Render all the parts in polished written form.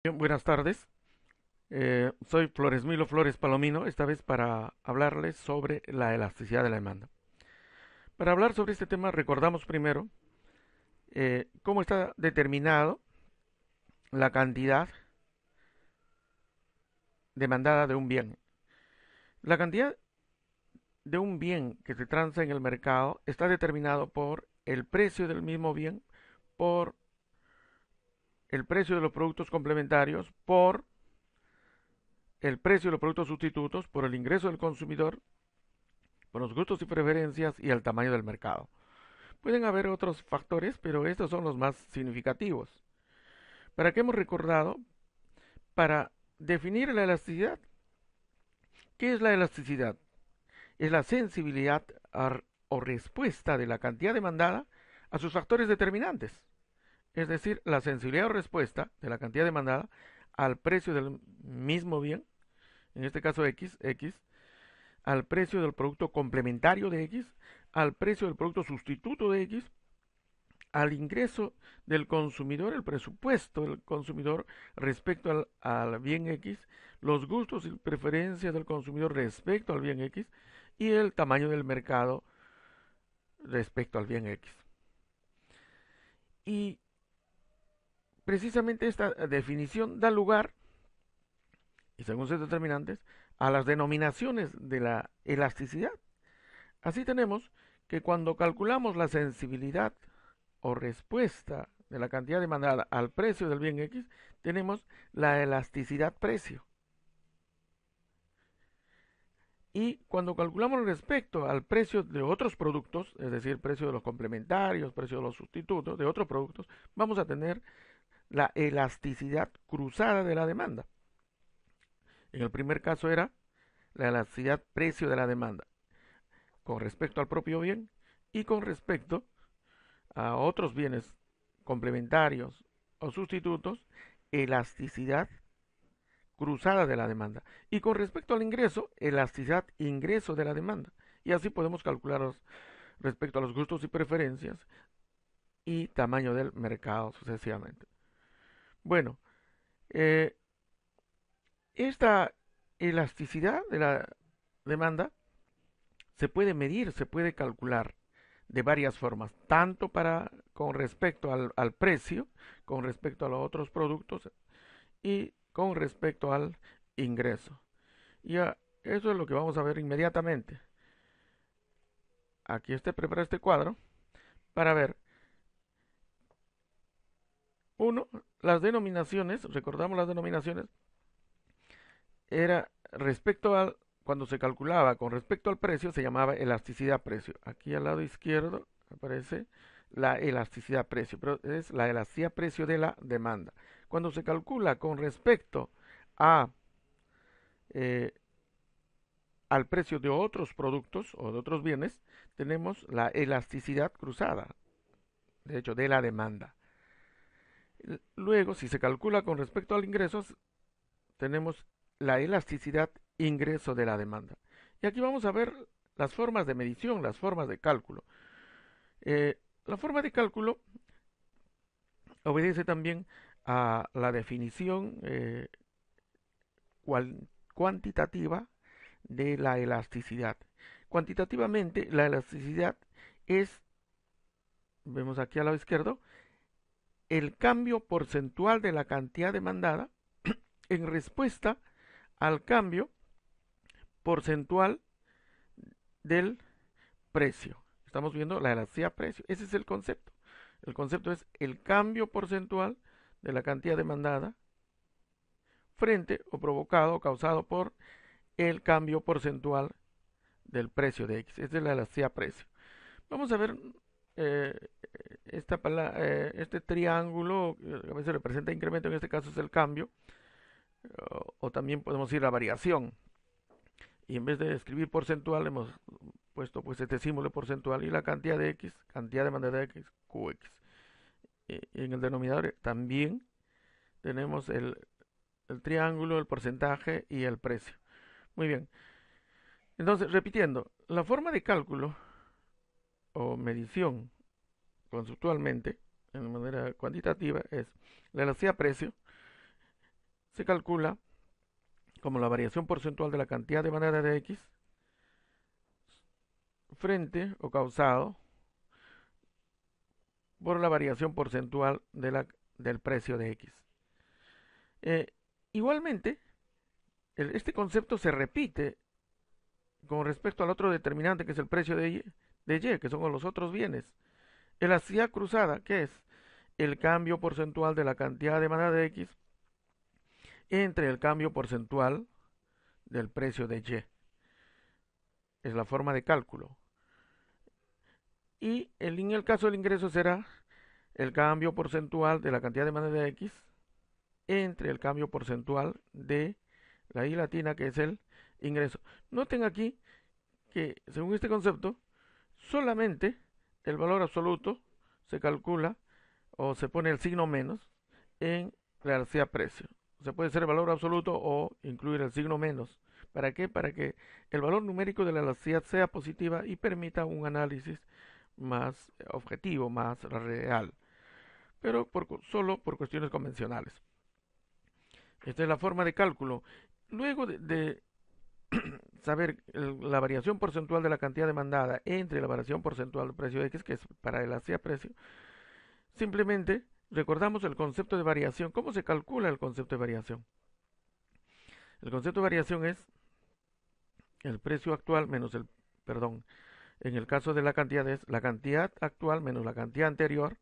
Bien, buenas tardes. Soy Floresmilo Flores Palomino, esta vez para hablarles sobre la elasticidad de la demanda. Para hablar sobre este tema, recordamos primero cómo está determinado la cantidad demandada de un bien. La cantidad de un bien que se transa en el mercado está determinado por el precio del mismo bien, por el precio de los productos complementarios, por el precio de los productos sustitutos, por el ingreso del consumidor, por los gustos y preferencias y el tamaño del mercado. Pueden haber otros factores, pero estos son los más significativos. ¿Para qué hemos recordado? Para definir la elasticidad. ¿Qué es la elasticidad? Es la sensibilidad o respuesta de la cantidad demandada a sus factores determinantes. Es decir, la sensibilidad o respuesta de la cantidad demandada al precio del mismo bien, en este caso X, al precio del producto complementario de X, al precio del producto sustituto de X, al ingreso del consumidor, el presupuesto del consumidor respecto al bien X, los gustos y preferencias del consumidor respecto al bien X y el tamaño del mercado respecto al bien X. Y precisamente esta definición da lugar, y según sus determinantes, a las denominaciones de la elasticidad. Así tenemos que cuando calculamos la sensibilidad o respuesta de la cantidad demandada al precio del bien X, tenemos la elasticidad precio. Y cuando calculamos respecto al precio de otros productos, es decir, precio de los complementarios, precio de los sustitutos, de otros productos, vamos a tener la elasticidad cruzada de la demanda. En el primer caso era la elasticidad precio de la demanda con respecto al propio bien y con respecto a otros bienes complementarios o sustitutos, elasticidad cruzada de la demanda. Y con respecto al ingreso, elasticidad ingreso de la demanda. Y así podemos calcular respecto a los gustos y preferencias y tamaño del mercado sucesivamente. Bueno, eh, esta elasticidad de la demanda se puede medir, se puede calcular de varias formas, tanto para con respecto al precio, con respecto a los otros productos y con respecto al ingreso. Y eso es lo que vamos a ver inmediatamente. Aquí prepara este cuadro para ver, uno, las denominaciones, recordamos las denominaciones, era respecto al, cuando se calculaba con respecto al precio, se llamaba elasticidad precio. Aquí al lado izquierdo aparece la elasticidad precio, pero es la elasticidad precio de la demanda. Cuando se calcula con respecto a eh, al precio de otros productos o de otros bienes, tenemos la elasticidad cruzada, de hecho, de la demanda. Luego, si se calcula con respecto al ingreso, tenemos la elasticidad ingreso de la demanda. Y aquí vamos a ver las formas de medición, las formas de cálculo. La forma de cálculo obedece también a la definición cuantitativa de la elasticidad. Cuantitativamente, la elasticidad es, vemos aquí al lado izquierdo, el cambio porcentual de la cantidad demandada en respuesta al cambio porcentual del precio. Estamos viendo la elasticidad precio. Ese es el concepto. El concepto es el cambio porcentual de la cantidad demandada frente o provocado o causado por el cambio porcentual del precio de X. Esta es la elasticidad precio. Vamos a ver eh, este triángulo, a veces representa incremento, en este caso es el cambio, o también podemos ir a variación. Y en vez de escribir porcentual, hemos puesto pues este símbolo porcentual y la cantidad de X, cantidad de demanda de X, QX. Y en el denominador también tenemos el triángulo, el porcentaje y el precio. Muy bien. Entonces, repitiendo, la forma de cálculo o medición conceptualmente, de manera cuantitativa, es la elasticidad precio, se calcula como la variación porcentual de la cantidad de demandada de X frente o causado por la variación porcentual del precio de X. Igualmente, este concepto se repite con respecto al otro determinante que es el precio de Y, que son los otros bienes. Elasticidad cruzada, que es el cambio porcentual de la cantidad demandada de X entre el cambio porcentual del precio de Y. Es la forma de cálculo. Y en el caso del ingreso será el cambio porcentual de la cantidad demandada de X entre el cambio porcentual de la I latina, que es el ingreso. Noten aquí que, según este concepto, solamente el valor absoluto se calcula o se pone el signo menos en la elasticidad precio. O sea, puede ser el valor absoluto o incluir el signo menos. ¿Para qué? Para que el valor numérico de la elasticidad sea positiva y permita un análisis más objetivo, más real, pero solo por cuestiones convencionales. Esta es la forma de cálculo. Luego de saber la variación porcentual de la cantidad demandada entre la variación porcentual del precio X, que es para el hacia precio, simplemente recordamos el concepto de variación. ¿Cómo se calcula el concepto de variación? El concepto de variación es el precio actual menos en el caso de la cantidad es la cantidad actual menos la cantidad anterior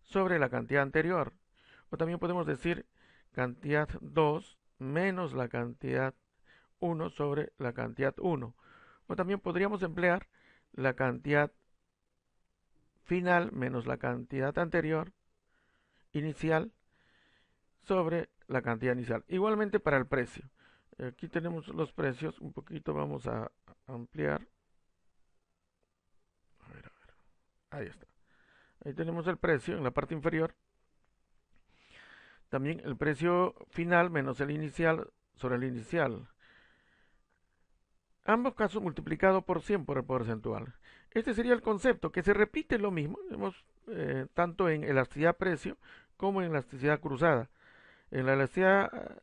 sobre la cantidad anterior. O también podemos decir cantidad 2 menos la cantidad 1 sobre la cantidad 1. O también podríamos emplear la cantidad final menos la cantidad anterior inicial sobre la cantidad inicial. Igualmente para el precio. Aquí tenemos los precios. Un poquito vamos a ampliar. A ver. Ahí está. Ahí tenemos el precio en la parte inferior. También el precio final menos el inicial sobre el inicial. Ambos casos multiplicado por 100 por el porcentual. Este sería el concepto, que se repite lo mismo, tanto en elasticidad precio como en elasticidad cruzada. En la elasticidad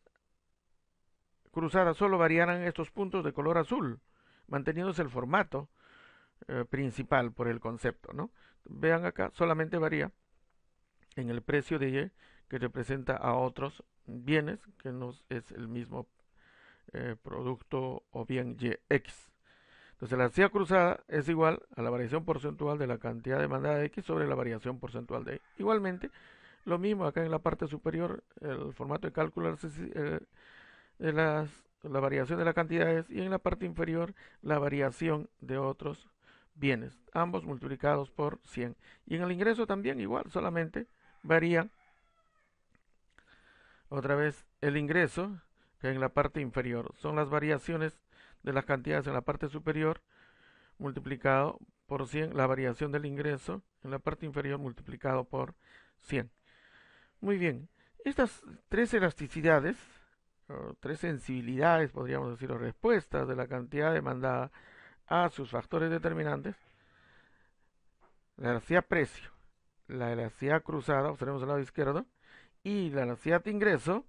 cruzada solo variarán estos puntos de color azul, manteniéndose el formato principal por el concepto, ¿no? Vean acá, solamente varía en el precio de Y, que representa a otros bienes, que no es el mismo producto o bien X. Entonces la elasticidad cruzada es igual a la variación porcentual de la cantidad demandada de X sobre la variación porcentual de Y. Igualmente, lo mismo acá en la parte superior, el formato de cálculo de la variación de la cantidad es, y en la parte inferior la variación de otros bienes, ambos multiplicados por 100. Y en el ingreso también igual, solamente varía otra vez el ingreso que en la parte inferior. Son las variaciones de las cantidades en la parte superior multiplicado por 100, la variación del ingreso en la parte inferior multiplicado por 100. Muy bien, estas tres elasticidades, o tres sensibilidades, podríamos decir, o respuestas de la cantidad demandada a sus factores determinantes, la elasticidad precio, la elasticidad cruzada, observemos al lado izquierdo, y la elasticidad de ingreso,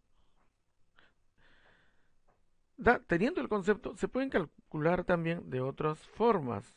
teniendo el concepto, se pueden calcular también de otras formas.